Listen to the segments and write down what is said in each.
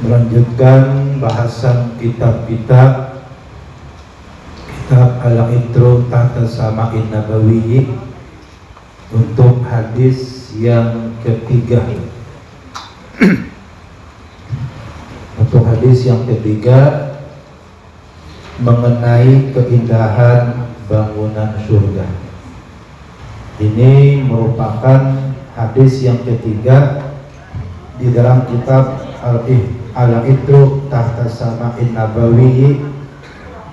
melanjutkan bahasan kitab Al-Itru Tahta Sama'in Nabawi untuk hadis yang ketiga. Untuk hadis yang ketiga mengenai keindahan bangunan surga. Ini merupakan hadis yang ketiga di dalam kitab Al-Itru Tahta Sama'in Nabawi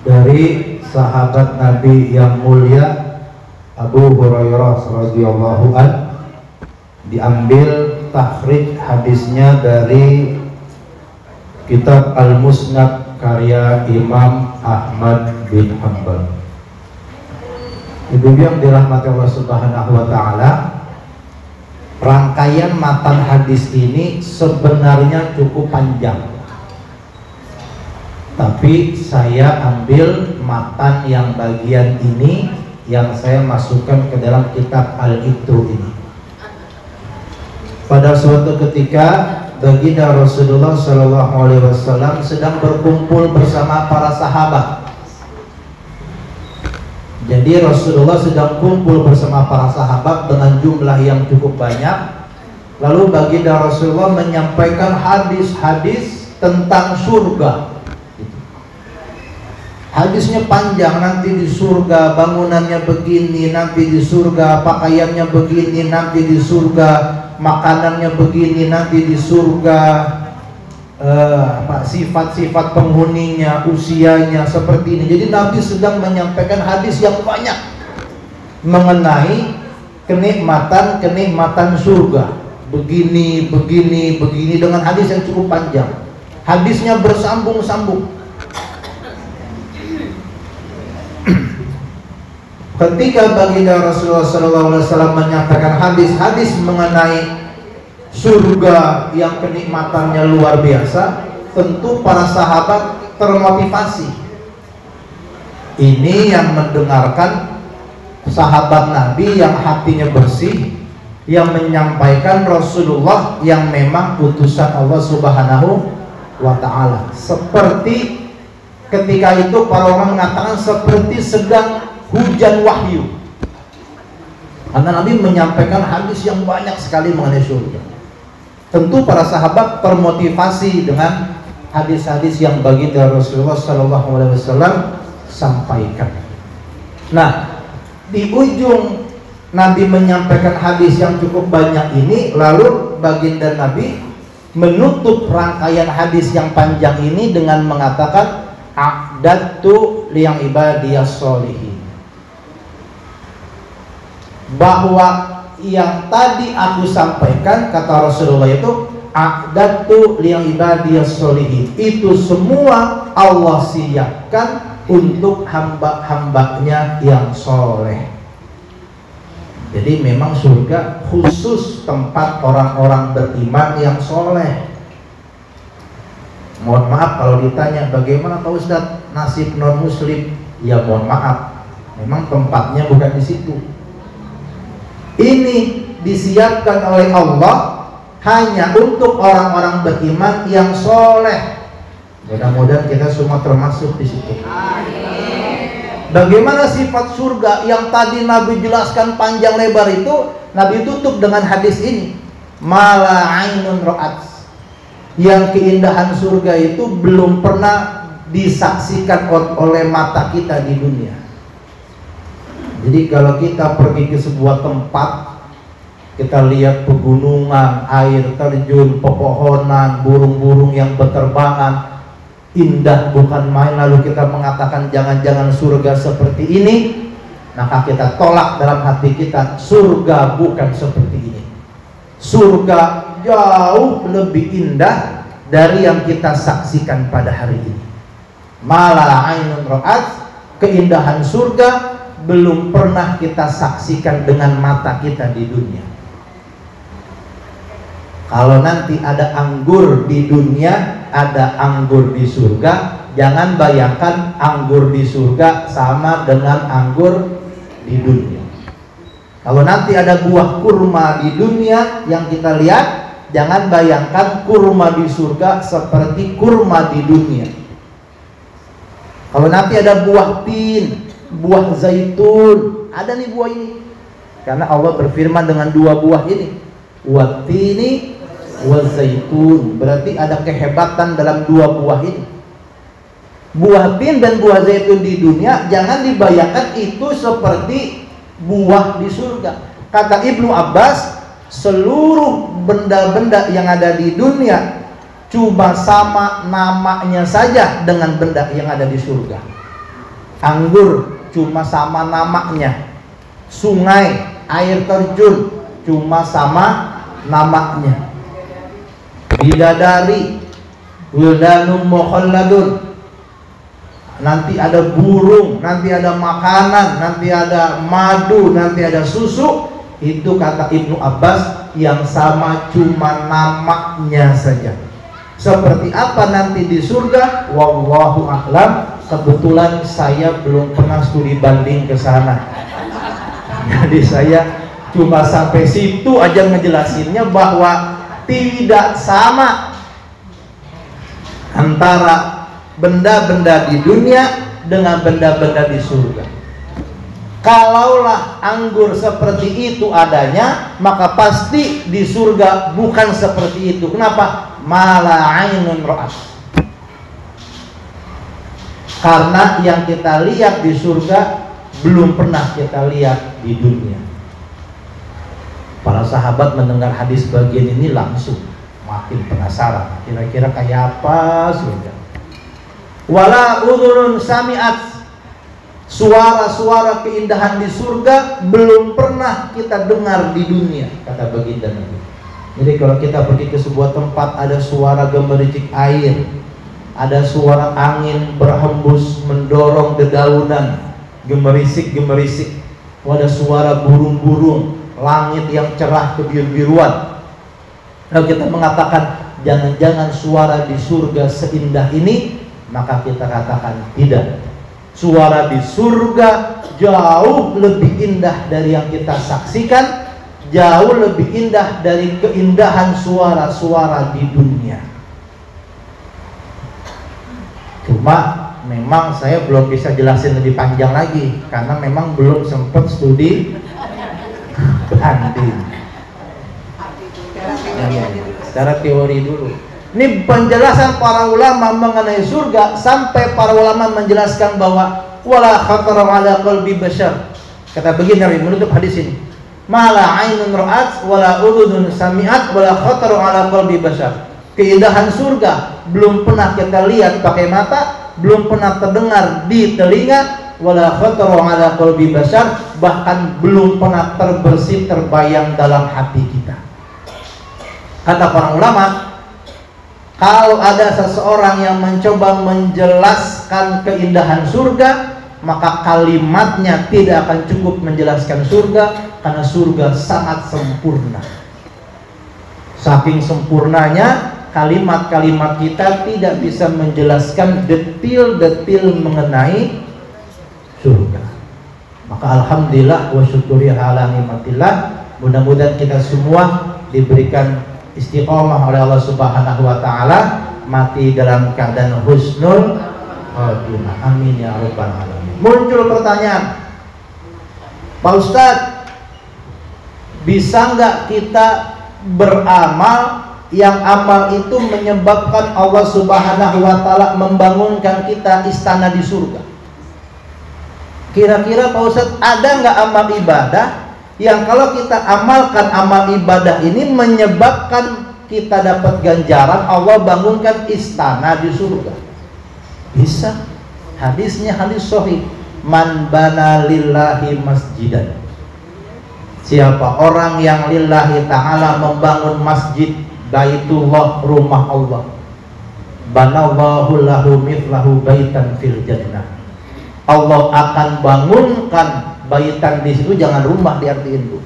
dari sahabat Nabi yang mulia Abu Hurairah radhiyallahu an. Diambil takhrij hadisnya dari kitab Al-Musnad karya Imam Ahmad bin Hanbal. Ibu yang dirahmati Allah Subhanahu wa taala, rangkaian matan hadis ini sebenarnya cukup panjang, tapi saya ambil matan yang bagian ini yang saya masukkan ke dalam kitab Al-Itru ini. Pada suatu ketika baginda Rasulullah SAW sedang berkumpul bersama para sahabat. Jadi Rasulullah sedang kumpul bersama para sahabat dengan jumlah yang cukup banyak. Lalu baginda Rasulullah menyampaikan hadis-hadis tentang surga. Hadisnya panjang, nanti di surga bangunannya begini, nanti di surga pakaiannya begini, nanti di surga makanannya begini, nanti di surga sifat-sifat penghuninya, usianya seperti ini. Jadi Nabi sedang menyampaikan hadis yang banyak mengenai kenikmatan surga. Begini dengan hadis yang cukup panjang. Hadisnya bersambung-sambung. Ketika baginda Rasulullah SAW menyampaikan hadis-hadis mengenai surga yang kenikmatannya luar biasa, tentu para sahabat termotivasi. Ini yang mendengarkan sahabat Nabi yang hatinya bersih, yang menyampaikan Rasulullah yang memang utusan Allah Subhanahu wa ta'ala. Seperti ketika itu para orang mengatakan seperti sedang hujan wahyu, karena Nabi menyampaikan hadis yang banyak sekali mengenai surga. Tentu para sahabat termotivasi dengan hadis-hadis yang baginda Rasulullah SAW sampaikan. Nah, di ujung Nabi menyampaikan hadis yang cukup banyak ini, lalu baginda Nabi menutup rangkaian hadis yang panjang ini dengan mengatakan a'dadtu liyang ibadiyas sholihin, bahwa yang tadi aku sampaikan, kata Rasulullah itu a'dadtu liyang ibadiyas sholihin, itu semua Allah siapkan untuk hamba-hambanya yang soleh. Jadi memang surga khusus tempat orang-orang beriman yang soleh. Mohon maaf kalau ditanya bagaimana Pak Ustadz nasib non muslim, ya mohon maaf, memang tempatnya bukan di situ. Ini disiapkan oleh Allah hanya untuk orang-orang beriman yang soleh. Mudah-mudahan kita semua termasuk di situ. Bagaimana sifat surga yang tadi Nabi jelaskan panjang lebar itu, Nabi tutup dengan hadis ini, mala ainun ra'at, yang keindahan surga itu belum pernah disaksikan oleh mata kita di dunia. Jadi kalau kita pergi ke sebuah tempat, kita lihat pegunungan, air terjun, pepohonan, burung-burung yang berterbangan, indah bukan main, lalu kita mengatakan jangan-jangan surga seperti ini, maka kita tolak dalam hati kita, surga bukan seperti ini. Surga jauh lebih indah dari yang kita saksikan pada hari ini. Mala ainun ra'at, keindahan surga belum pernah kita saksikan dengan mata kita di dunia. Kalau nanti ada anggur di dunia, ada anggur di surga, jangan bayangkan anggur di surga sama dengan anggur di dunia. Kalau nanti ada buah kurma di dunia yang kita lihat, jangan bayangkan kurma di surga seperti kurma di dunia. Kalau nanti ada buah tin, buah zaitun, ada nih buah ini. Karena Allah berfirman dengan dua buah ini, wattini wa zaitun. Berarti ada kehebatan dalam dua buah ini. Buah tin dan buah zaitun di dunia jangan dibayangkan itu seperti buah di surga. Kata Ibnu Abbas, seluruh benda-benda yang ada di dunia cuma sama namanya saja dengan benda yang ada di surga. Anggur cuma sama namanya, sungai, air terjun cuma sama namanya. Bidadari, wildanum mukhalladun, nanti ada burung, nanti ada makanan, nanti ada madu, nanti ada susu. Itu kata Ibnu Abbas yang sama cuma namanya saja. Seperti apa nanti di surga, wallahu a'lam. Kebetulan saya belum pernah studi banding ke sana. Jadi saya cuma sampai situ aja ngejelasinnya, bahwa tidak sama antara benda-benda di dunia dengan benda-benda di surga. Kalaulah anggur seperti itu adanya, maka pasti di surga bukan seperti itu. Kenapa? Mala ainun ra'at. Karena yang kita lihat di surga belum pernah kita lihat di dunia. Para sahabat mendengar hadis bagian ini langsung makin penasaran, kira-kira kayak apa surga. Wala udhunun sami'at, suara-suara keindahan di surga belum pernah kita dengar di dunia, kata baginda Nabi. Jadi kalau kita pergi ke sebuah tempat, ada suara gemericik air, ada suara angin berhembus mendorong dedaunan, gemerisik-gemerisik, ada suara burung-burung, langit yang cerah kebiru-biruan. Kalau kita mengatakan jangan-jangan suara di surga seindah ini, maka kita katakan tidak. Suara di surga jauh lebih indah dari yang kita saksikan, jauh lebih indah dari keindahan suara-suara di dunia. Cuma memang saya belum bisa jelasin lebih panjang lagi, karena memang belum sempat studi banding. Secara teori dulu. Ini penjelasan para ulama mengenai surga, sampai para ulama menjelaskan bahwa wala khatara ala qalbi bashar. Kata begini Nabi menutup hadis ini, mala ainun ra'at wala udhun sami'at wala khatara ala qalbi bashar. Keindahan surga belum pernah kita lihat pakai mata, belum pernah terdengar di telinga, wala khatara ala qalbi bashar, bahkan belum pernah terbersit terbayang dalam hati kita. Kata para ulama, kalau ada seseorang yang mencoba menjelaskan keindahan surga, maka kalimatnya tidak akan cukup menjelaskan surga, karena surga sangat sempurna. Saking sempurnanya, kalimat-kalimat kita tidak bisa menjelaskan detil-detil mengenai surga. Maka alhamdulillah wa syukuri ala nikmatillah, mudah-mudahan kita semua diberikan istiqomah oleh Allah Subhanahu wa taala, mati dalam keadaan husnul khatimah. Amin ya rabbal alamin. Muncul pertanyaan, Pak Ustadz, bisa nggak kita beramal yang amal itu menyebabkan Allah Subhanahu wa taala membangunkan kita istana di surga? Kira-kira Pak Ustadz, ada nggak amal ibadah yang kalau kita amalkan amal ibadah ini menyebabkan kita dapat ganjaran, Allah bangunkan istana di surga? Bisa. Hadisnya hadis sahih, man bana lillahi masjidan. Siapa orang yang lillahi ta'ala membangun masjid, baitullah, rumah Allah, banallahu lahu mithlahu baitan fil jannah. Allah akan bangunkan baitan di situ, jangan rumah diartiin Bu.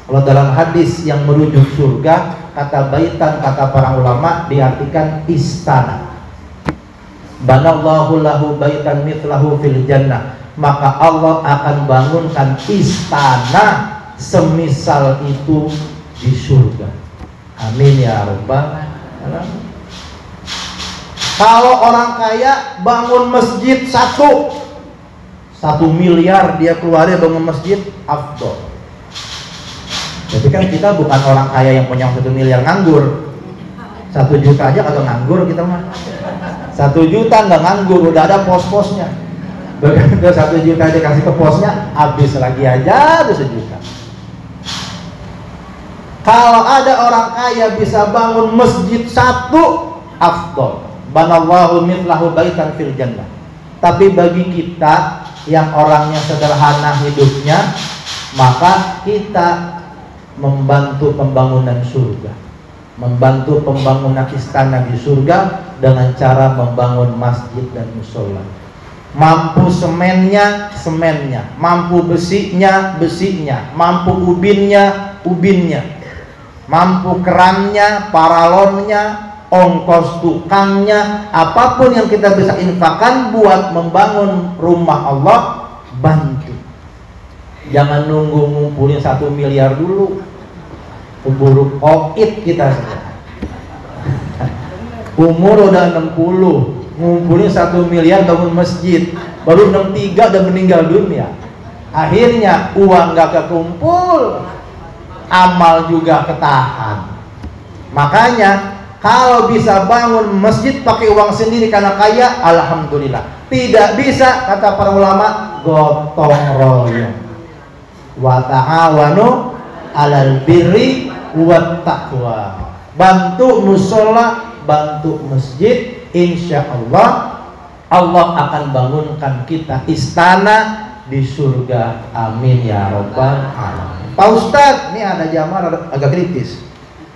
Kalau dalam hadis yang merujuk surga, kata baitan, kata para ulama diartikan istana. Banallahu lahu baitan mithlahu fil jannah, maka Allah akan bangunkan istana semisal itu di surga. Amin ya rabbal alamin. Kalau orang kaya bangun masjid 1 miliar dia keluarnya bangun masjid, afdol. Tapi kan kita bukan orang kaya yang punya 1 miliar nganggur. 1 juta aja kagak nganggur kita mah. 1 juta nggak nganggur, udah ada pos-posnya. Begitu 1 juta aja kasih ke posnya, habis lagi aja ada 1 juta. Kalau ada orang kaya bisa bangun masjid 1, afdol. Banallahu mithlahu baitan fil jannah. Tapi bagi kita yang orangnya sederhana hidupnya, maka kita membantu pembangunan surga, membantu pembangunan istana di surga dengan cara membangun masjid dan musola. Mampu semennya, semennya, mampu besinya, besinya, mampu ubinnya, ubinnya, mampu kerannya, paralonnya, ongkos tukangnya, apapun yang kita bisa infakkan buat membangun rumah Allah, bantu. Jangan nunggu ngumpulin 1 miliar dulu, keburu COVID kita sudah. Umur udah 60, ngumpulin 1 miliar bangun masjid, baru 63 udah meninggal dunia. Akhirnya uang gak kekumpul, amal juga ketahan. Makanya kalau bisa bangun masjid pakai uang sendiri karena kaya, alhamdulillah. Tidak bisa, kata para ulama, gotong royong. Wa ta'awanu 'alal birri wat taqwa. Bantu musola, bantu masjid, insya Allah Allah akan bangunkan kita istana di surga. Amin ya rabbal alamin. Pak Ustadz, ini ada jamaah agak kritis.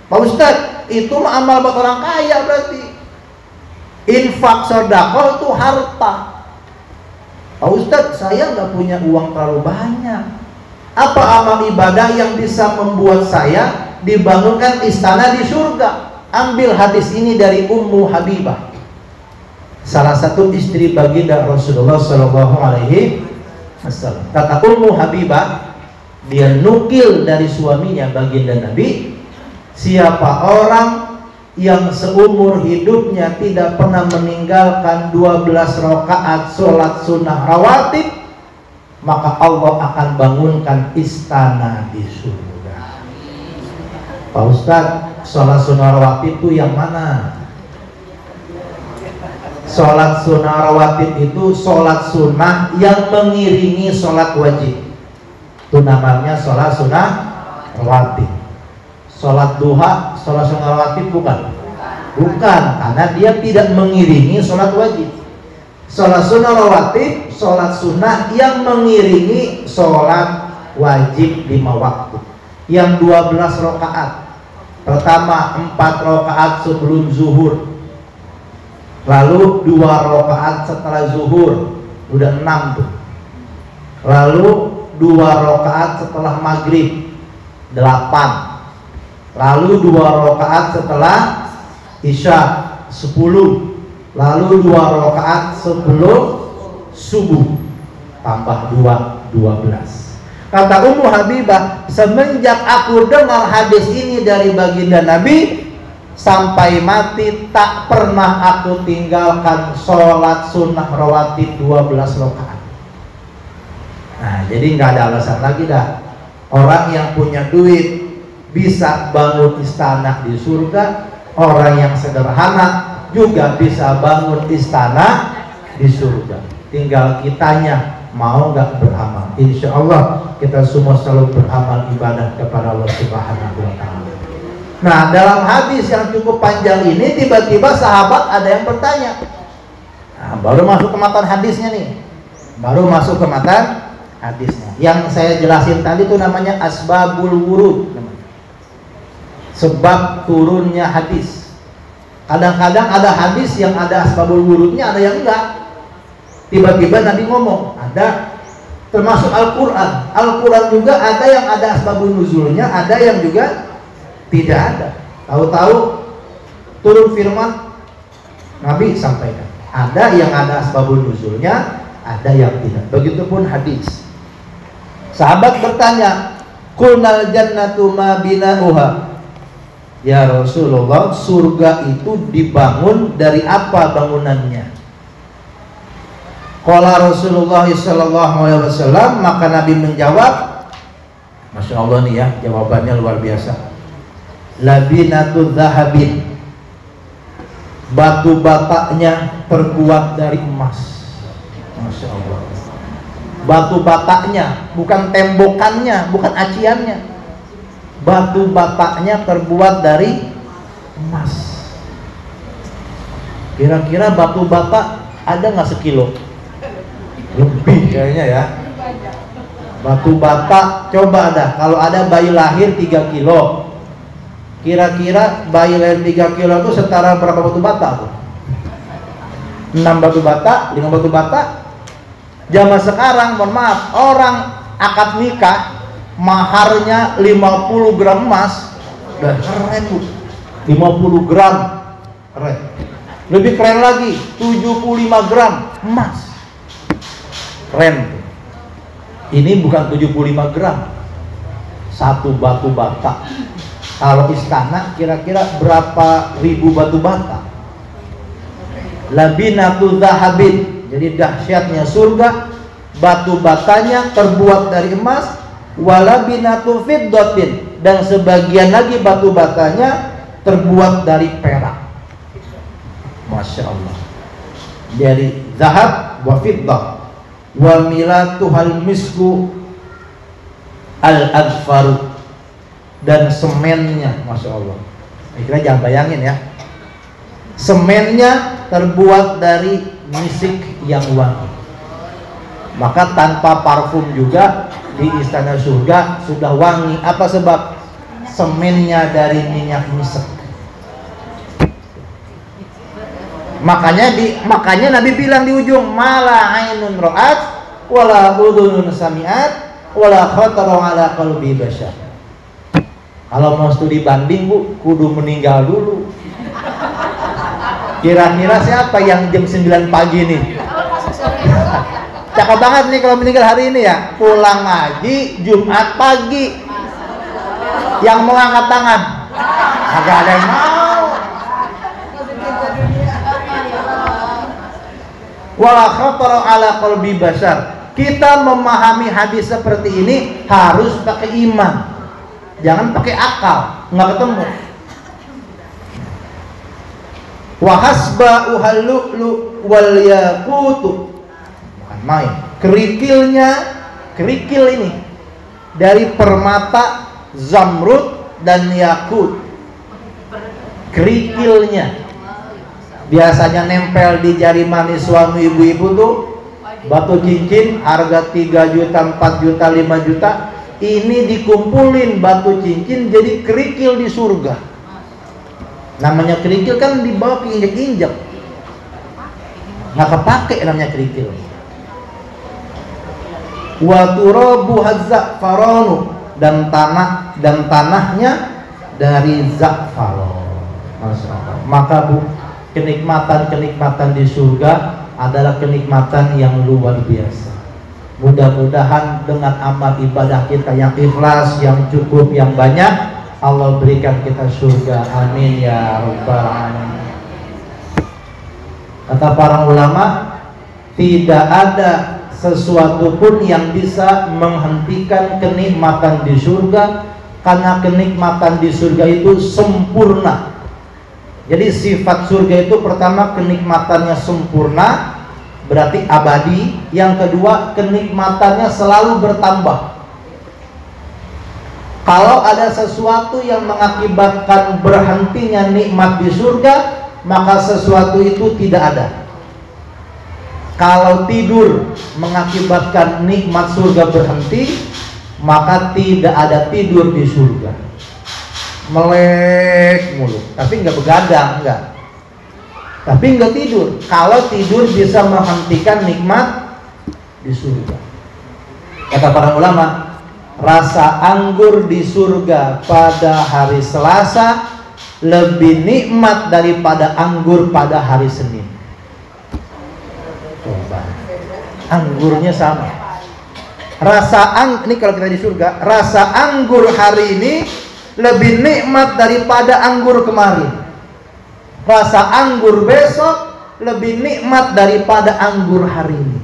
Pak Ustadz, itu mah amal buat orang kaya berarti. Infak sedekah itu harta. Pak Ustadz, saya nggak punya uang terlalu banyak. Apa amal ibadah yang bisa membuat saya dibangunkan istana di surga? Ambil hadis ini dari Ummu Habibah, salah satu istri baginda Rasulullah Shallallahu Alaihi Wasallam. Kata Ummu Habibah, dia nukil dari suaminya baginda Nabi, siapa orang yang seumur hidupnya tidak pernah meninggalkan 12 rakaat sholat sunnah rawatib, maka Allah akan bangunkan istana di surga. Pak Ustadz, sholat sunnah rawatib itu yang mana? Sholat sunnah rawatib itu sholat sunnah yang mengiringi sholat wajib. Itu namanya sholat sunnah rawatib. Sholat duha, sholat sunnah rawatib bukan? Bukan, karena dia tidak mengiringi sholat wajib. Sholat sunnah rawatib, sholat sunnah yang mengiringi sholat wajib 5 waktu. Yang 12 rakaat. Pertama 4 rakaat sebelum zuhur, lalu 2 rakaat setelah zuhur, udah 6 tuh. Lalu 2 rakaat setelah maghrib, 8. Lalu 2 rakaat setelah isya, 10. Lalu 2 rakaat sebelum subuh, tambah 2, 12. Kata Ummu Habibah, semenjak aku dengar hadis ini dari baginda Nabi, sampai mati tak pernah aku tinggalkan sholat sunnah rawatib 12 rakaat. Nah, jadi nggak ada alasan lagi dah. Orang yang punya duit bisa bangun istana di surga, orang yang sederhana juga bisa bangun istana di surga. Tinggal kitanya mau nggak beramal. Insya Allah kita semua selalu beramal ibadah kepada Allah Subhanahu wa Ta'ala. Nah, dalam hadis yang cukup panjang ini, tiba-tiba sahabat ada yang bertanya. Nah, baru masuk ke matan hadisnya nih. Baru masuk ke matan hadisnya. Yang saya jelasin tadi itu namanya asbabul wurud. Sebab turunnya hadis. Kadang-kadang ada hadis yang ada asbabul wurudnya, ada yang enggak. Tiba-tiba Nabi ngomong, ada. Termasuk Al-Quran. Al-Quran juga ada yang ada asbabul nuzulnya, ada yang juga tidak ada. Tahu-tahu turun firman, Nabi sampaikan. Ada yang ada asbabul nuzulnya, ada yang tidak. Begitupun hadis. Sahabat bertanya, Qulnal jannatu ma bina'uha. Ya Rasulullah, surga itu dibangun dari apa bangunannya? Qala Rasulullah sallallahu alaihi wasallam, maka Nabi menjawab, Masya Allah nih ya, jawabannya luar biasa. Labinatu zahabin, batu batanya terbuat dari emas. Masya Allah. Batu batanya, bukan tembokannya, bukan aciannya. Batu batanya terbuat dari emas. Kira-kira batu bata ada nggak sekilo? Lebih kayaknya ya. Batu bata, coba dah, kalau ada bayi lahir 3 kilo, kira-kira bayi lahir 3 kilo itu setara berapa batu bata tuh? 6 batu bata, 5 batu bata. Zaman sekarang, mohon maaf, orang akad nikah maharnya 50 gram emas, udah keren bu. 50 gram keren. Lebih keren lagi, 75 gram emas, keren. Ini bukan 75 gram, satu batu bata. Kalau istana kira-kira berapa ribu batu bata? Labinatu zahabin, jadi dahsyatnya surga, batu batanya terbuat dari emas. Walabinatu fiddatin, dan sebagian lagi batu batanya terbuat dari perak. Masya Allah. Jadi zahab wa fiddah, wa milatuhal misku al-adfaru, dan semennya, Masya Allah. Kira jangan bayangin ya, semennya terbuat dari misik yang wangi. Maka tanpa parfum juga di istana surga sudah wangi. Apa sebab? Semennya dari minyak misek. Makanya Nabi bilang di ujung, mala ainun ra'at wala udhunun sami'at wala khatara ala qalbi bashar. Kalau mau studi banding bu, kudu meninggal dulu. Kira-kira siapa yang jam 9 pagi nih? Cakep banget nih kalau meninggal hari ini ya. Pulang ngaji Jumat pagi. Yang mau angkat tangan? Agak ada yang mau. Wala khatara ala qalbi bashar. Kita memahami hadis seperti ini harus pakai iman, jangan pakai akal, nggak ketemu. Wa hasba uhallu wal yaqutu, bukan main. Kerikil ini dari permata, zamrud dan yakut. Kerikilnya biasanya nempel di jari manis suami ibu-ibu tuh, batu cincin harga 3 juta, 4 juta, 5 juta. Ini dikumpulin batu cincin jadi kerikil di surga. Namanya kerikil kan dibawa keinjak-injak, nggak kepake namanya kerikil. Wa turabu hazzafaronu, dan tanahnya dari zakfaron. Maka bu, kenikmatan di surga adalah kenikmatan yang luar biasa. Mudah-mudahan dengan amal ibadah kita yang ikhlas, yang cukup, yang banyak, Allah berikan kita surga. Amin ya rabbal alamin. Kata para ulama, tidak ada sesuatu pun yang bisa menghentikan kenikmatan di surga, karena kenikmatan di surga itu sempurna. Jadi sifat surga itu pertama kenikmatannya sempurna, berarti abadi. Yang kedua kenikmatannya selalu bertambah. Kalau ada sesuatu yang mengakibatkan berhentinya nikmat di surga, maka sesuatu itu tidak ada. Kalau tidur mengakibatkan nikmat surga berhenti, maka tidak ada tidur di surga. Melek mulu, tapi nggak begadang, enggak. Tapi nggak tidur. Kalau tidur bisa menghentikan nikmat di surga. Kata para ulama, rasa anggur di surga pada hari Selasa lebih nikmat daripada anggur pada hari Senin. Coba, anggurnya sama. Ini kalau kita di surga, rasa anggur hari ini lebih nikmat daripada anggur kemarin. Rasa anggur besok lebih nikmat daripada anggur hari ini.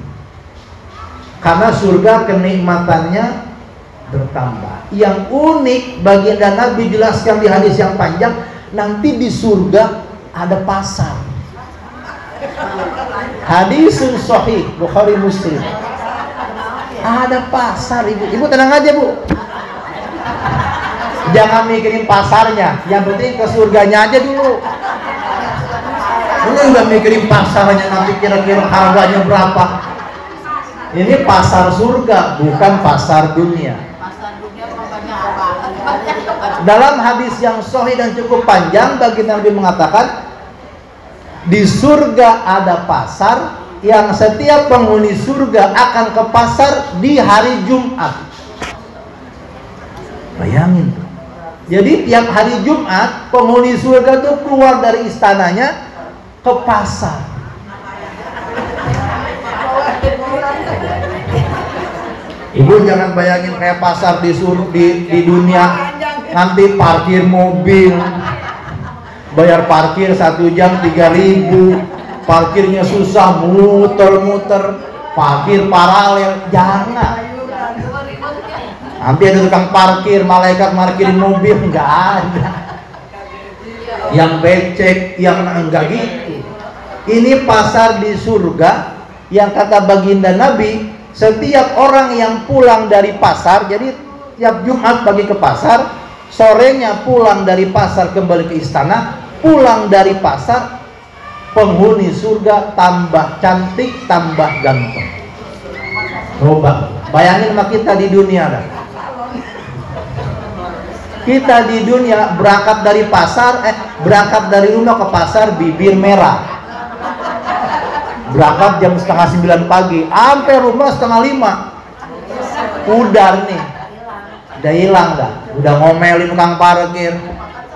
Karena surga kenikmatannya bertambah. Yang unik baginda Nabi jelaskan di hadis yang panjang, nanti di surga ada pasar. Hadisun sahih Bukhari Muslim. Ada pasar, ibu. Ibu tenang aja, Bu. Jangan mikirin pasarnya, yang penting ke surganya aja dulu. Ini udah mikirin pasarnya, nanti kira-kira harganya berapa. Ini pasar surga, bukan pasar dunia. Dalam hadis yang sahih dan cukup panjang, baginda Nabi mengatakan, di surga ada pasar yang setiap penghuni surga akan ke pasar di hari Jumat. Bayangin tuh. Jadi tiap hari Jumat penghuni surga tuh keluar dari istananya ke pasar. Ibu jangan bayangin kayak pasar di dunia, nanti parkir mobil, bayar parkir 1 jam 3.000, parkirnya susah, muter-muter, parkir paralel. Jangan. Nanti ada tukang parkir, malaikat parkirin mobil, nggak ada. Yang becek, yang enggak gitu. Ini pasar di surga yang kata baginda Nabi, setiap orang yang pulang dari pasar, jadi tiap Jumat pagi ke pasar, sorenya pulang dari pasar kembali ke istana, pulang dari pasar, penghuni surga tambah cantik, tambah ganteng. Coba bayangin sama kita di dunia dah. Kita di dunia berangkat dari pasar, berangkat dari rumah ke pasar bibir merah. Berangkat jam 8:30 pagi, sampai rumah 4:30. Udah nih, udah hilang dah. Udah ngomelin tukang parkir,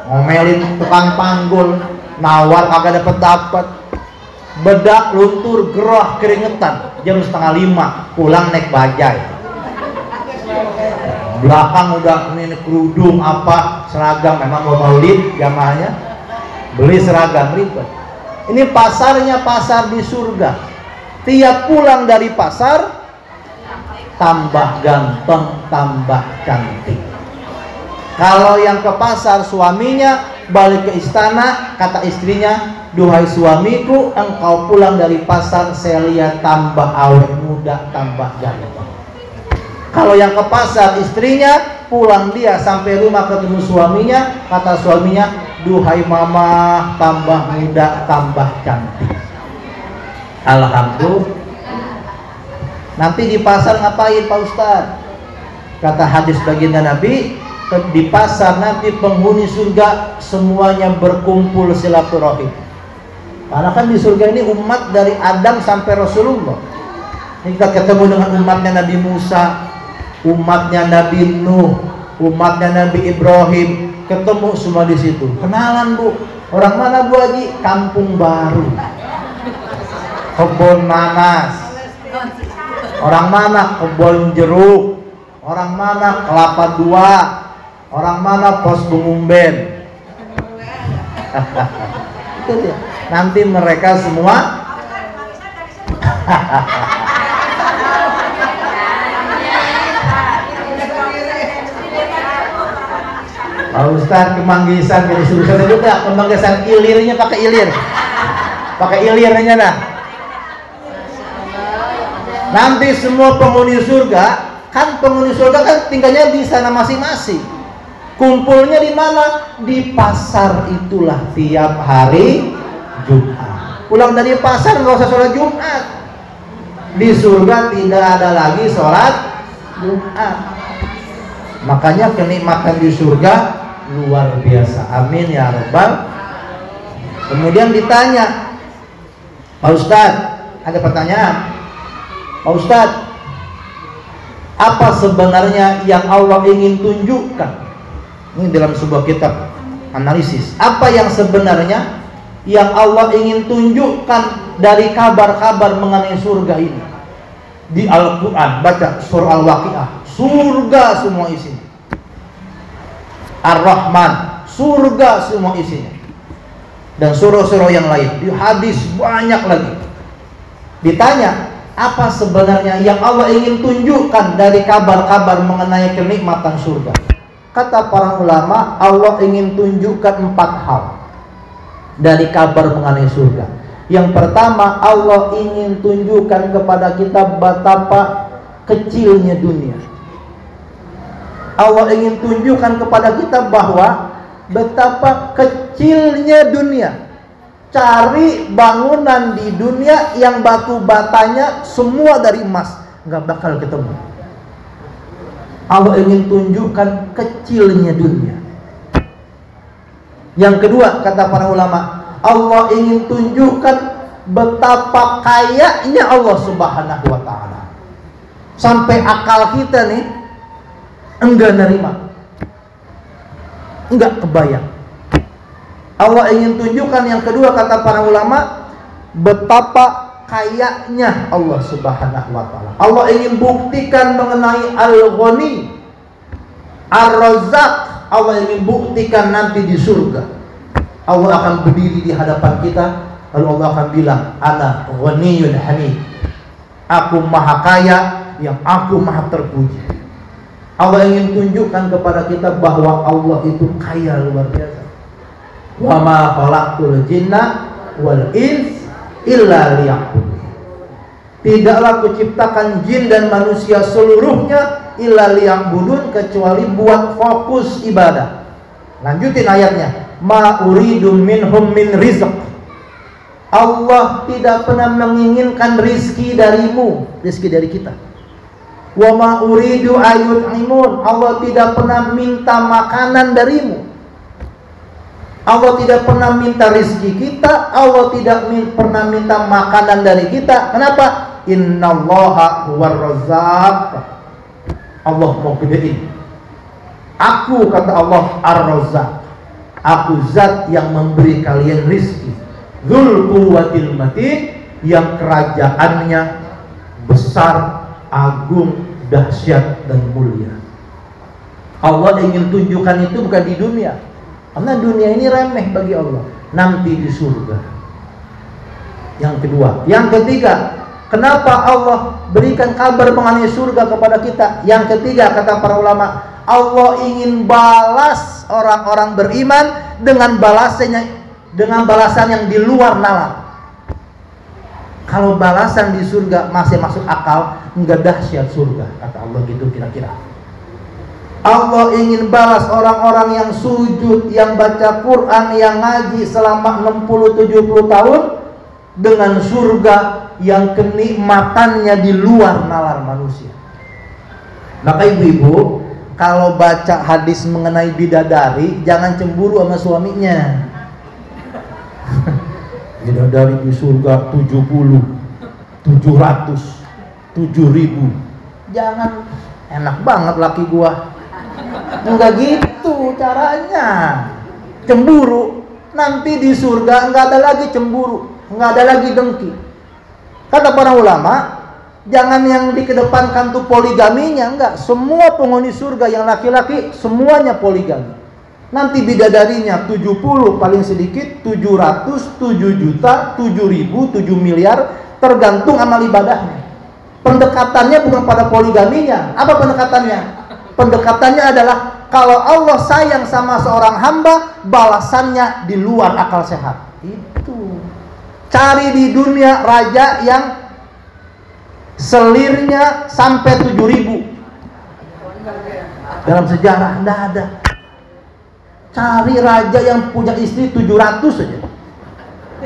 ngomelin tukang panggul, nawar kagak dapet. Bedak, luntur, gerah, keringetan. Jam 4:30 pulang naik bajai. Belakang udah ini kerudung apa, seragam, memang mau maulid jamaahnya, beli seragam ribet. Ini pasarnya pasar di surga. Tiap pulang dari pasar tambah ganteng, tambah cantik. Kalau yang ke pasar suaminya balik ke istana, kata istrinya, duhai suamiku, engkau pulang dari pasar saya lihat tambah awet muda, tambah ganteng. Kalau yang ke pasar istrinya, pulang dia sampai rumah ketemu suaminya, kata suaminya, duhai mama, tambah muda, tambah cantik. Alhamdulillah. Nanti di pasar ngapain Pak Ustadz? Kata hadis baginda Nabi, di pasar nanti penghuni surga semuanya berkumpul silaturahim. Karena kan di surga ini umat dari Adam sampai Rasulullah. Ini kita ketemu dengan umatnya Nabi Musa, umatnya Nabi Nuh, umatnya Nabi Ibrahim, ketemu semua di situ. Kenalan, Bu. Orang mana, Bu Haji? Kampung Baru, kebun nanas. Orang mana? Kebun jeruk. Orang mana? Kelapa Dua. Orang mana? Pos Bungumben. Itu dia. Nanti mereka semua Pak Ustadz kemanggisan jadi suruh juga, kemanggisan ilirnya pakai ilir, pakai ilirnya dah. Nanti semua penghuni surga, kan penghuni surga kan tinggalnya di sana masing-masing. Kumpulnya di mana? Di pasar itulah tiap hari Jumat. Pulang dari pasar nggak usah sholat Jumat. Di surga tidak ada lagi sholat Jumat. Makanya kenikmatan di surga luar biasa. Amin ya rabbal. Kemudian ditanya, Pak Ustadz, ada pertanyaan. Pak Ustadz, apa sebenarnya yang Allah ingin tunjukkan? Ini dalam sebuah kitab analisis. Apa yang sebenarnya yang Allah ingin tunjukkan dari kabar-kabar mengenai surga ini? Di Al-Quran, baca surah Al-Waqiah, surga semua isinya. Ar-Rahman, surga semua isinya. Dan surah-surah yang lain. Di hadis banyak lagi. Ditanya, apa sebenarnya yang Allah ingin tunjukkan dari kabar-kabar mengenai kenikmatan surga? Kata para ulama, Allah ingin tunjukkan 4 hal dari kabar mengenai surga. Yang pertama, Allah ingin tunjukkan kepada kita betapa kecilnya dunia. Allah ingin tunjukkan kepada kita bahwa betapa kecilnya dunia. Cari bangunan di dunia yang batu batanya semua dari emas, nggak bakal ketemu. Allah ingin tunjukkan kecilnya dunia. Yang kedua, kata para ulama, Allah ingin tunjukkan betapa kayanya Allah Subhanahu wa ta'ala. Sampai akal kita nih enggak nerima, enggak kebayang. Allah ingin tunjukkan yang kedua, kata para ulama, betapa kayanya Allah Subhanahu wa ta'ala. Allah ingin buktikan mengenai Al-Ghani, Ar-Razzaq. Allah ingin buktikan nanti di surga. Allah akan berdiri di hadapan kita, lalu Allah akan bilang, Ana Ghaniyun Hamid. Aku maha kaya, yang aku maha terpuji. Allah ingin tunjukkan kepada kita bahwa Allah itu kaya luar biasa. Wa ma khalaqtul jinna wal ins illa liya'budun. Tidaklah kuciptakan jin dan manusia seluruhnya illa liya'budun, kecuali buat fokus ibadah. Lanjutin ayatnya, ma uridu minhum min rizq. Allah tidak pernah menginginkan rizki darimu, rizki dari kita. Wa ma uridu ayut'imun. Allah tidak pernah minta makanan darimu. Allah tidak pernah minta rizki kita. Allah tidak pernah minta makanan dari kita. Kenapa? Innallaha huwar razzaq. Allah mau gedein. Aku, kata Allah, Ar-Razzaq. Aku zat yang memberi kalian rizki. Dzul quwwatil matin, yang kerajaannya besar, agung, dahsyat, dan mulia. Allah ingin tunjukkan itu bukan di dunia, karena dunia ini remeh bagi Allah. Nanti di surga. Yang kedua. Yang ketiga, kenapa Allah berikan kabar mengenai surga kepada kita? Yang ketiga, kata para ulama, Allah ingin balas orang-orang beriman dengan balasan yang di luar nalar. Kalau balasan di surga masih masuk akal, enggak dahsyat surga, kata Allah gitu kira-kira. Allah ingin balas orang-orang yang sujud, yang baca Quran, yang ngaji selama 60-70 tahun dengan surga yang kenikmatannya di luar nalar manusia. Maka ibu-ibu, kalau baca hadis mengenai bidadari, jangan cemburu sama suaminya. Bidadari di surga 70, 700, 7.000. Jangan, enak banget laki gua. Enggak gitu caranya. Cemburu. Nanti di surga enggak ada lagi cemburu, enggak ada lagi dengki. Kata para ulama, jangan yang dikedepankan tuh poligaminya, enggak. Semua penghuni surga yang laki-laki semuanya poligami. Nanti bidadarinya 70 paling sedikit, 700, 7 juta, 7.000, 7 miliar, tergantung amal ibadahnya. Pendekatannya bukan pada poligaminya. Apa pendekatannya? Pendekatannya adalah kalau Allah sayang sama seorang hamba, balasannya di luar akal sehat. Itu. Cari di dunia raja yang selirnya sampai 7.000. Dalam sejarah tidak ada. Cari raja yang punya istri 700 saja.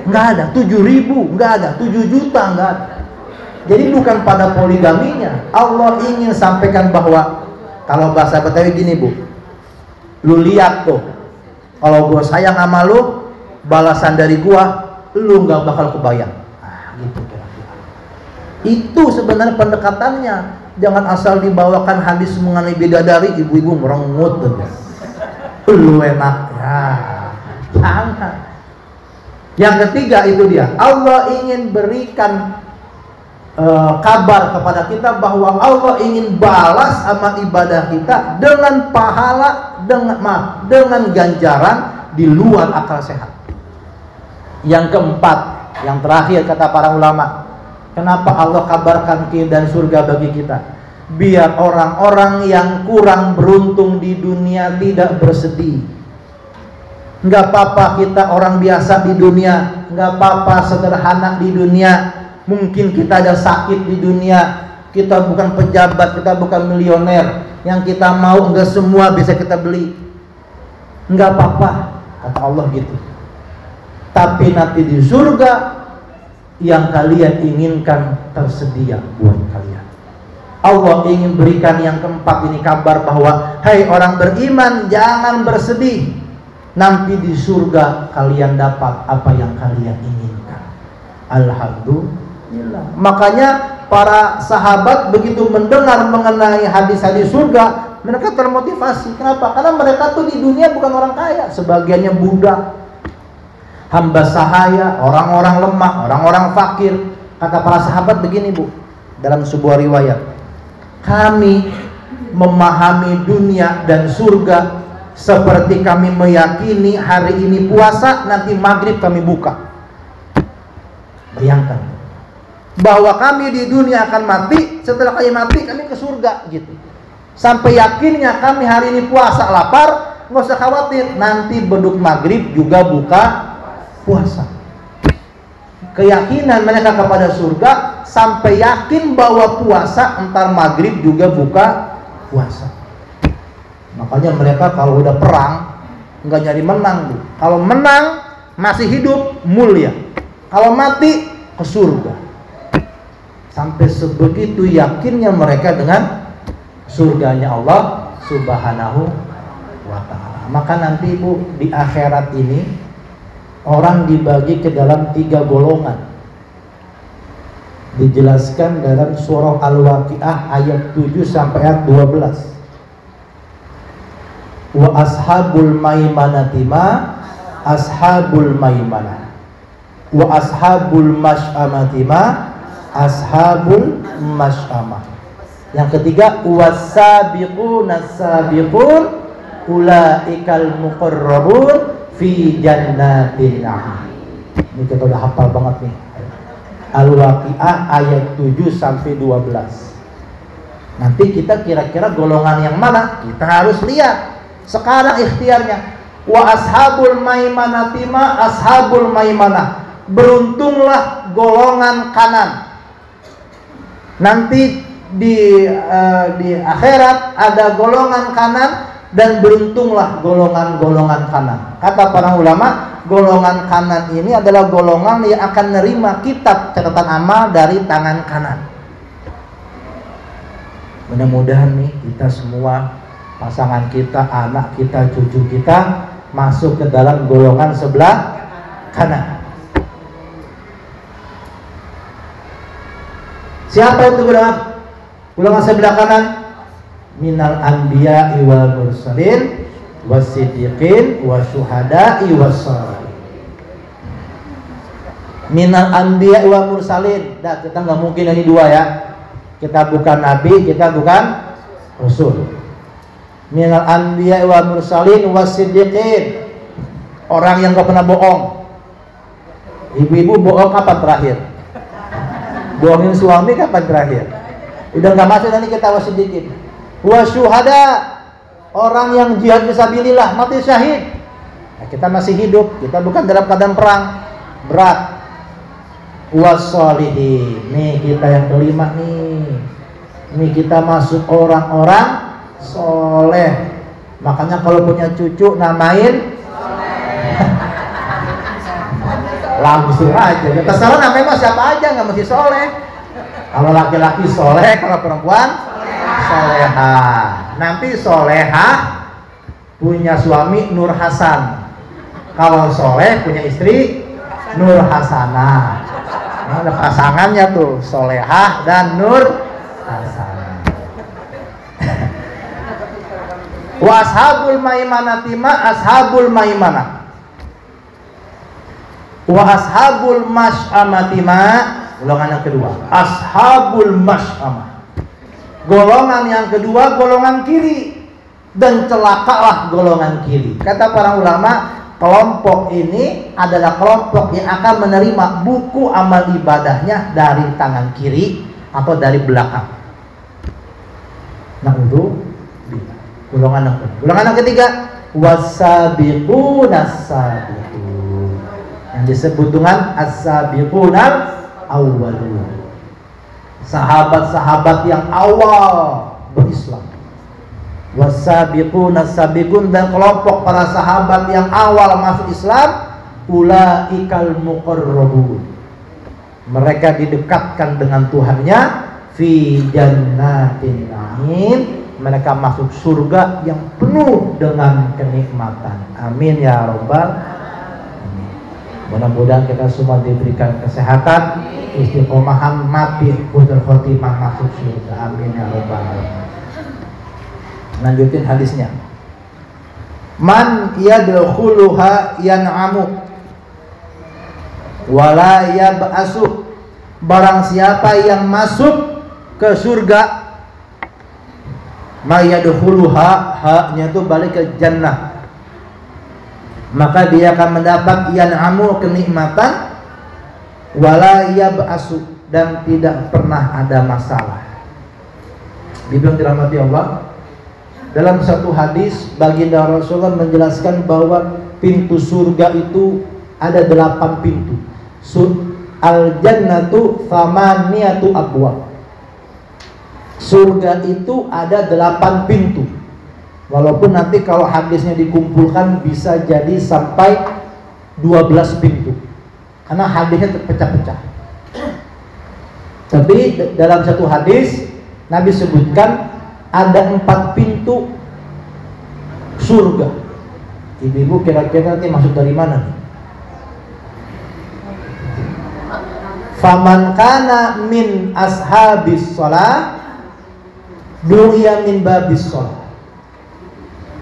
Enggak ada. 7.000, enggak ada. 7 juta, enggak ada. Jadi bukan pada poligaminya. Allah ingin sampaikan bahwa, kalau bahasa Betawi gini bu, lu lihat tuh, kalau gua sayang sama lu, balasan dari gua, lu nggak bakal kebayang. Gitu kira-kira. Itu sebenarnya pendekatannya. Jangan asal dibawakan hadis mengenai bidadari, ibu-ibu merengut tuh. Lu enak ya. Jangan. Yang ketiga itu dia, Allah ingin berikan kabar kepada kita bahwa Allah ingin balas amal ibadah kita dengan pahala, dengan ganjaran di luar akal sehat. Yang keempat, yang terakhir kata para ulama, kenapa Allah kabarkan keadaan surga bagi kita? Biar orang-orang yang kurang beruntung di dunia tidak bersedih. Nggak apa-apa kita orang biasa di dunia, nggak apa-apa sederhana di dunia. Mungkin kita ada sakit di dunia, kita bukan pejabat, kita bukan milioner. Yang kita mau nggak semua bisa kita beli. Nggak apa-apa, kata Allah gitu. Tapi nanti di surga yang kalian inginkan tersedia buat kalian. Allah ingin berikan yang keempat ini kabar bahwa hai orang beriman, jangan bersedih. Nanti di surga kalian dapat apa yang kalian inginkan. Alhamdulillah. Makanya para sahabat begitu mendengar mengenai hadis-hadis surga, mereka termotivasi. Kenapa? Karena mereka tuh di dunia bukan orang kaya, sebagiannya budak, hamba sahaya, orang-orang lemah, orang-orang fakir. Kata para sahabat begini, Bu, dalam sebuah riwayat, kami memahami dunia dan surga seperti kami meyakini hari ini puasa, nanti maghrib kami buka. Bayangkan bahwa kami di dunia akan mati, setelah kami mati kami ke surga gitu. Sampai yakinnya kami hari ini puasa lapar, nggak usah khawatir, nanti beduk maghrib juga buka puasa. Keyakinan mereka kepada surga sampai yakin bahwa puasa entar maghrib juga buka puasa. Makanya mereka kalau udah perang nggak nyari menang, Bu. Kalau menang masih hidup mulia, kalau mati ke surga. Sampai sebegitu yakinnya mereka dengan surganya Allah Subhanahu wa ta'ala. Maka nanti, Bu, di akhirat ini orang dibagi ke dalam 3 golongan. Dijelaskan dalam surah Al-Waqiah ayat 7 sampai ayat 12. Wa ashabul maimanati ma ashabul maimanah. Wa ashabul masy'amati ma ashabul masy'amah. Yang ketiga, wasabiquna sabiqun ulaikal muqarrabun fi jannatin na'im. Ini kita udah hafal banget nih. Al-Waqiah ayat 7 sampai 12. Nanti kita kira-kira golongan yang mana? Kita harus lihat. Sekarang ikhtiarnya. Wa ashabul maimanati ma ashabul maimanah. Beruntunglah golongan kanan. Nanti di akhirat ada golongan kanan, dan beruntunglah golongan-golongan kanan. Kata para ulama, golongan kanan ini adalah golongan yang akan menerima kitab catatan amal dari tangan kanan. Mudah-mudahan nih kita semua, pasangan kita, anak kita, cucu kita masuk ke dalam golongan sebelah kanan. Siapa itu golongan sebelah kanan? Minal anbiya'i wal mursalin wasiddiqin wasyuhada'i wassalihin. Minal anbiya'i wal mursalin. Dah, kita nggak mungkin ini dua ya. Kita bukan nabi, kita bukan rasul. Minal anbiya'i wal mursalin wasiddiqin. Orang yang nggak pernah bohong. Ibu-ibu bohong kapan terakhir? Bohongin suami kapan terakhir? Udah nggak masuk nanti kita wasiddiqin. Wa syuhada, orang yang jihad fisabilillah, mati syahid. Nah, kita masih hidup, kita bukan dalam keadaan perang berat. Wassalihin, nih kita yang kelima nih. Nih kita masuk orang-orang soleh. Makanya kalau punya cucu namain langsung aja. Ya, terserah namanya siapa aja, nggak mesti soleh. Kalau laki-laki soleh, kalau perempuan soleha. Nanti soleha punya suami Nur Hasan. Kalau soleh punya istri Nur Hasanah. Nah, ada pasangannya tuh, soleha dan Nur Hasanah. Wa ashabul maimanati ma ashabul maimanah. Wa ashabul masy'amati ma Golongan yang kedua, ashabul masy'amah. Golongan yang kedua, golongan kiri. Dan celakalah golongan kiri. Kata para ulama, kelompok ini adalah kelompok yang akan menerima buku amal ibadahnya dari tangan kiri atau dari belakang. Nah, itu golongan yang kedua. Golongan yang ketiga, wasabiqunas sabiqun. Yang disebut dengan as-sabiqunal awwalun. Sahabat-sahabat yang awal berislam. Wasabiqunas sabiqun, dan kelompok para sahabat yang awal masuk Islam, ulaikal muqarrabun. Mereka didekatkan dengan Tuhannya fi jannatin na'im. Mereka masuk surga yang penuh dengan kenikmatan. Amin ya rabbal alamin. Mudah-mudahan kita semua diberikan kesehatan, istiqomahan, mati husnul khotimah, masuk surga. Amin ya rabbal alamin. Lanjutin hadisnya. Man yadkhuluha yan'amu wala yab'asu. Barang siapa yang masuk ke surga, ma yadkhuluha, haknya itu balik ke jannah, maka dia akan mendapat yan'amu, kenikmatan, wala yab'asu, dan tidak pernah ada masalah. Dibilang dirahmati Allah. Dalam satu hadis, baginda Rasulullah menjelaskan bahwa pintu surga itu ada 8 pintu. Al-jannatu thamaniyatu abwab. Surga itu ada 8 pintu. Walaupun nanti kalau hadisnya dikumpulkan bisa jadi sampai 12 pintu, karena hadisnya terpecah-pecah. Tapi dalam satu hadis Nabi sebutkan ada 4 pintu surga. Ibu-ibu kira-kira nanti masuk dari mana nih? Faman kana min ashabis shalah du'iya min babis shalah.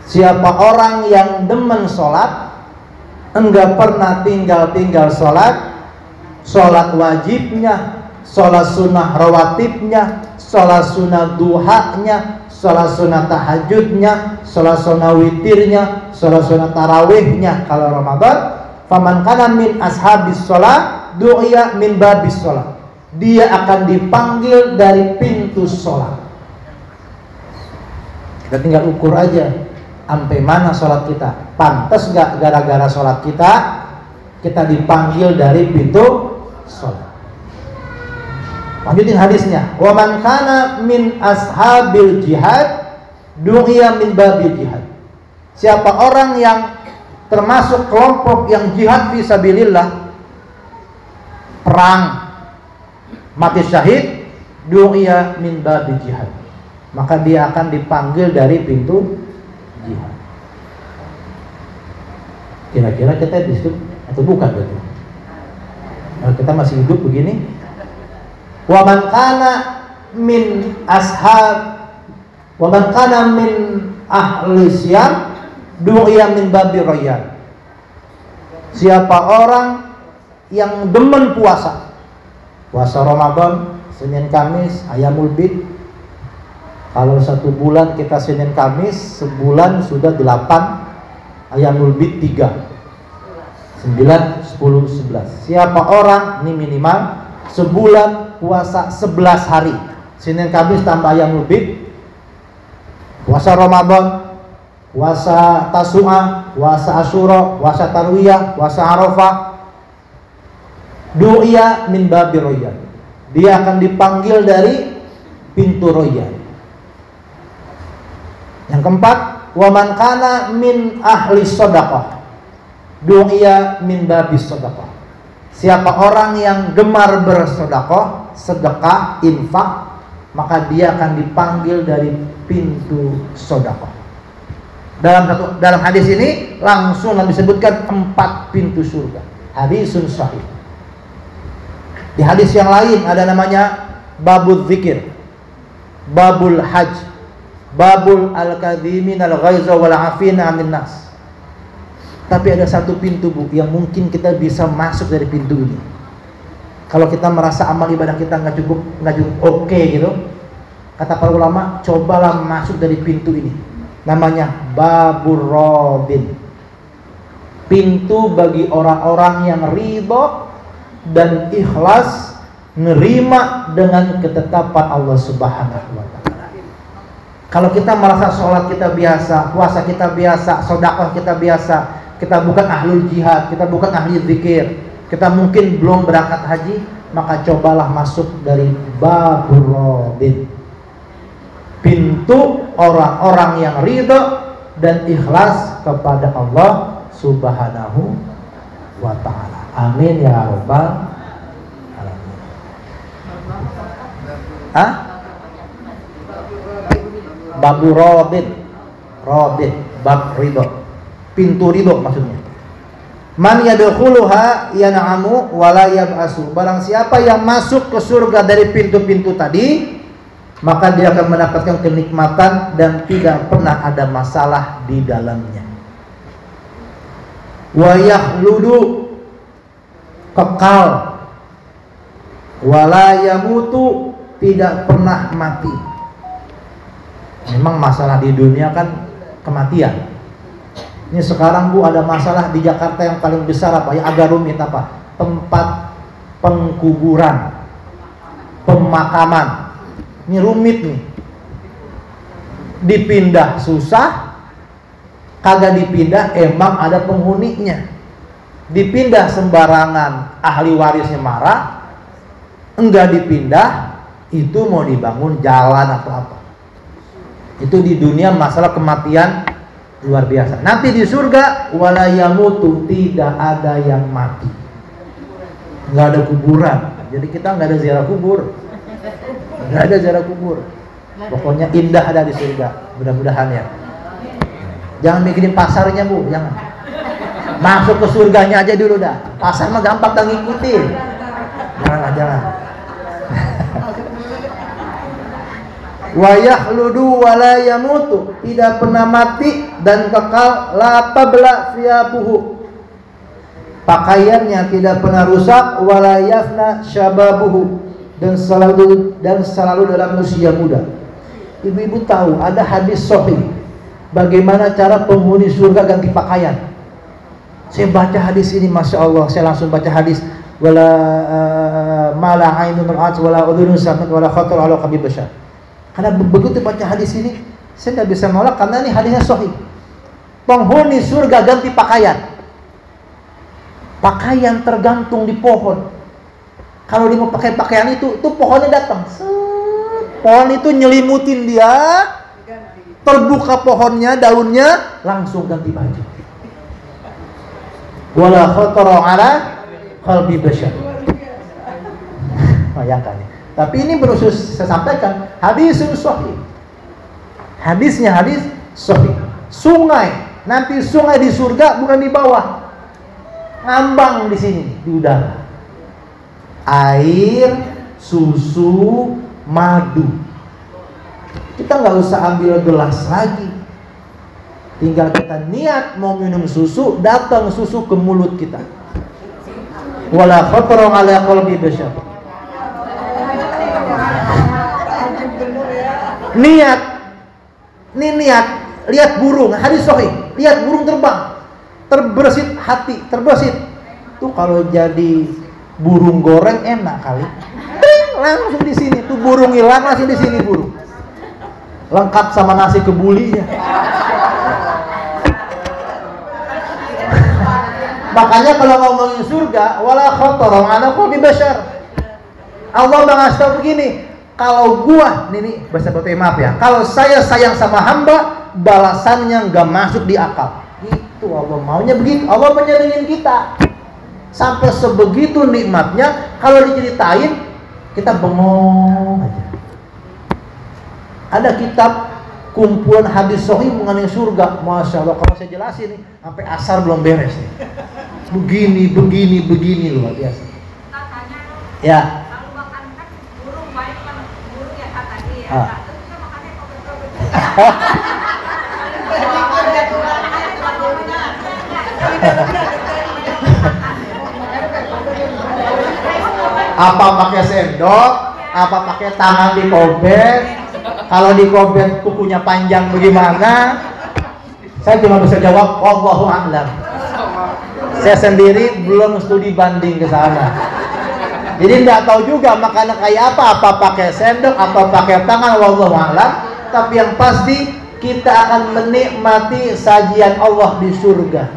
Siapa orang yang demen sholat, enggak pernah tinggal-tinggal sholat, sholat wajibnya, sholat sunnah rawatibnya, sholat sunnah duhanya, sholat sunnah tahajudnya, sholat sunnah witirnya, sholat sunnah tarawihnya. Kalau Ramadan, faman kana min ashabis sholat du'iya min babis sholat. Dia akan dipanggil dari pintu sholat. Kita tinggal ukur aja sampai mana sholat kita. Pantas gak gara-gara sholat kita dipanggil dari pintu sholat. Lanjutin hadisnya. Wa man kana min ashabil jihad du'iya min babil jihad. Siapa orang yang termasuk kelompok yang jihad fi sabilillah, perang, mati syahid, du'iya min babil jihad, maka dia akan dipanggil dari pintu jihad. Kira-kira kita disitu atau bukan gitu? Kalau kita masih hidup begini. Wa man kana min ahli siyam du'iya min babi rayyan. Siapa orang yang demen puasa Ramadan, Senin Kamis, Ayamul Bid. Kalau 1 bulan kita Senin Kamis, sebulan sudah 8, Ayamul Bid 3, 9, 10, 11. Siapa orang, ini minimal sebulan puasa 11 hari, Senin Kamis tambah Ayamul Bid, puasa Ramadan, puasa Tasu'a, puasa Asyura, puasa Tarwiyah, puasa Arafah, du'iya min babi royan. Dia akan dipanggil dari pintu royan. Yang keempat, wa man kana min ahli shadaqah du'iya min babi shadaqah. Siapa orang yang gemar bersedekah, sedekah, infak, maka dia akan dipanggil dari pintu sedekah. Dalam hadis ini langsung disebutkan 4 pintu surga. Hadisun sahih. Di hadis yang lain ada namanya babul zikir, babul hajj, babul al-kadhimin al-ghaiza wal 'afina 'anil nas. Tapi ada satu pintu, Bu, yang mungkin kita bisa masuk dari pintu ini. Kalau kita merasa amal ibadah kita nggak cukup oke gitu, kata para ulama, cobalah masuk dari pintu ini. Namanya Babur Robin. Pintu bagi orang-orang yang ridho dan ikhlas nerima dengan ketetapan Allah Subhanahu wa Ta'ala. Kalau kita merasa sholat kita biasa, puasa kita biasa, sedekah kita biasa, kita bukan ahlul jihad, kita bukan ahli zikir, kita mungkin belum berangkat haji, maka cobalah masuk dari Babur Robin, pintu orang-orang yang ridho dan ikhlas kepada Allah Subhanahu wa Ta'ala. Amin ya rabbal alamin. Babur Robin, bab ridho, pintu ridho maksudnya. Man yadkhuluha yan'amu wa la yab'asu. Barang siapa yang masuk ke surga dari pintu-pintu tadi, maka dia akan mendapatkan kenikmatan dan tidak pernah ada masalah di dalamnya. Wa yakhludu, kekal. Wa la yamutu, tidak pernah mati. Memang masalah di dunia kan kematian. Ini sekarang Bu ada masalah di Jakarta yang paling besar apa? Yang agak rumit apa? Tempat pengkuburan, pemakaman. Ini rumit nih. Dipindah susah, kagak dipindah emang ada penghuninya. Dipindah sembarangan, ahli warisnya marah. Enggak dipindah, itu mau dibangun jalan atau apa. Itu di dunia masalah kematian luar biasa. Nanti di surga wala yamutu, tidak ada yang mati, nggak ada kuburan. Jadi kita nggak ada ziarah kubur, nggak ada ziarah kubur. Pokoknya indah ada di surga, mudah-mudahan ya. Jangan mikirin pasarnya Bu, jangan. Masuk ke surganya aja dulu dah. Pasar mah gampang tak ngikutin. Jangan. Wa yakhludu wa la yamutu, tidak pernah mati dan kekal. La tabla thiyabuhu, pakaiannya tidak pernah rusak. Wa la yafna syababuhu, dan selalu dalam usia muda. Ibu-ibu tahu ada hadis sahih bagaimana cara penghuni surga ganti pakaian. Saya baca hadis ini, masya Allah, saya langsung baca hadis. Wala mala ainun ra'at wala udhunun sami'at wala khatar ala qalbi bashar. Karena begitu baca hadis ini, saya nggak bisa nolak karena ini hadisnya sahih. Penghuni surga ganti pakaian. Pakaian tergantung di pohon. Kalau dia mau pakai pakaian itu pohonnya datang. Pohon itu nyelimutin dia, terbuka pohonnya, daunnya, langsung ganti baju. Wala khatara ala qalbi bashar. Bayangkan. Tapi ini berusaha saya sampaikan hadis sahih. Hadisnya hadis sahih. Sungai, nanti sungai di surga bukan di bawah, ngambang di sini di udara. Air, susu, madu. Kita nggak usah ambil gelas lagi. Tinggal kita niat mau minum susu, datang susu ke mulut kita. Wala khatara ala qalbi bashar. Niat, lihat burung, hadis sahih, lihat burung terbang, terbersit hati, terbersit. Tuh kalau jadi burung goreng enak kali. Langsung di sini, tuh burung hilang langsung di sini burung. Lengkap sama nasi kebulinya. Makanya kalau ngomongin surga, wala khatara ala qalbi bashar. Allah mengasih tahu begini, kalau gua, ini bahasa batu maaf ya, kalau saya sayang sama hamba, balasannya nggak masuk di akal. Itu Allah maunya begitu. Allah menyenengin kita sampai sebegitu nikmatnya. Kalau diceritain kita bengong aja. Ada kitab kumpulan hadis sahih mengenai surga. Masya Allah, kalau saya jelasin nih sampai asar belum beres nih. Begini luar biasa. Ya. Apa pakai sendok, apa pakai tangan dikobek. Kalau dikobek kukunya panjang bagaimana? Saya cuma bisa jawab wallahu a'lam. Saya sendiri belum studi banding ke sana. Jadi tidak tahu juga makanan kayak apa pakai sendok, apa pakai tangan, wallahu a'lam. Tapi yang pasti kita akan menikmati sajian Allah di surga.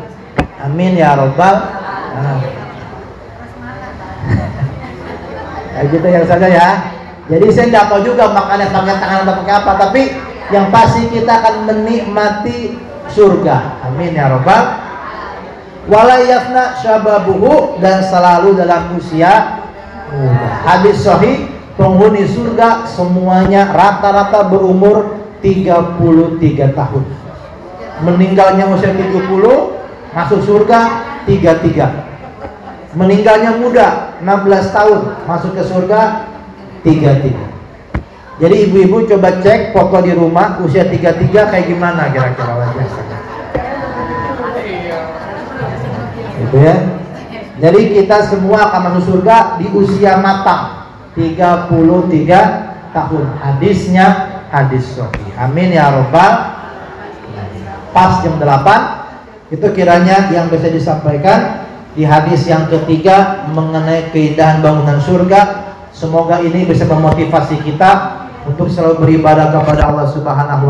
Amin ya rabbal alamin. Ya gitu yang saja ya. Jadi saya tidak tahu juga makanan pakai tangan atau pakai apa, tapi yang pasti kita akan menikmati surga. Amin ya rabbal. Wala yafna syababuhu, dan selalu dalam usia muda. Hadis sahih, penghuni surga semuanya rata-rata berumur 33 tahun. Meninggalnya usia 70, masuk surga 33. Meninggalnya muda 16 tahun, masuk ke surga 33. Jadi ibu-ibu coba cek foto di rumah usia 33 kayak gimana kira-kira wajahnya. Gitu ya. Jadi kita semua akan masuk surga di usia matang 33 tahun. Hadisnya hadis sahih. Amin ya rabbal. Pas jam 8 itu kiranya yang bisa disampaikan di hadis yang ketiga mengenai keindahan bangunan surga. Semoga ini bisa memotivasi kita untuk selalu beribadah kepada Allah Subhanahu wa